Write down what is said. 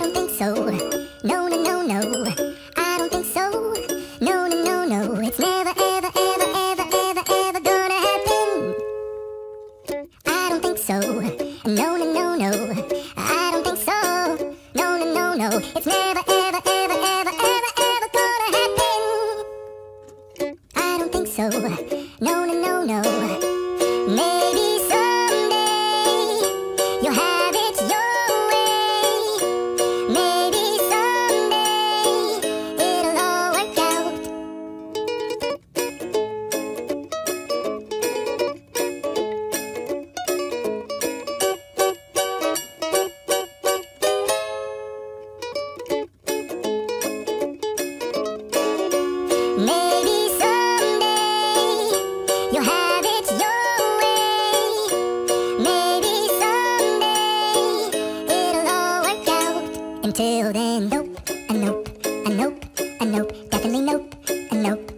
don't think so. No, no, no, no. I don't think so. No, no, no, no. It's never, ever, ever, ever, ever, ever gonna happen. I don't think so. No, no, no, no. I don't think so. No, no, no, no. It's never, ever, ever, ever, ever, ever gonna happen. I don't think so. No, no, no, no. Maybe someday you'll have it your way. Maybe someday it'll all work out. Maybe someday you'll have it your way. Maybe someday it'll all work out. Until then, nope, a nope, a nope, a nope, definitely nope, a nope.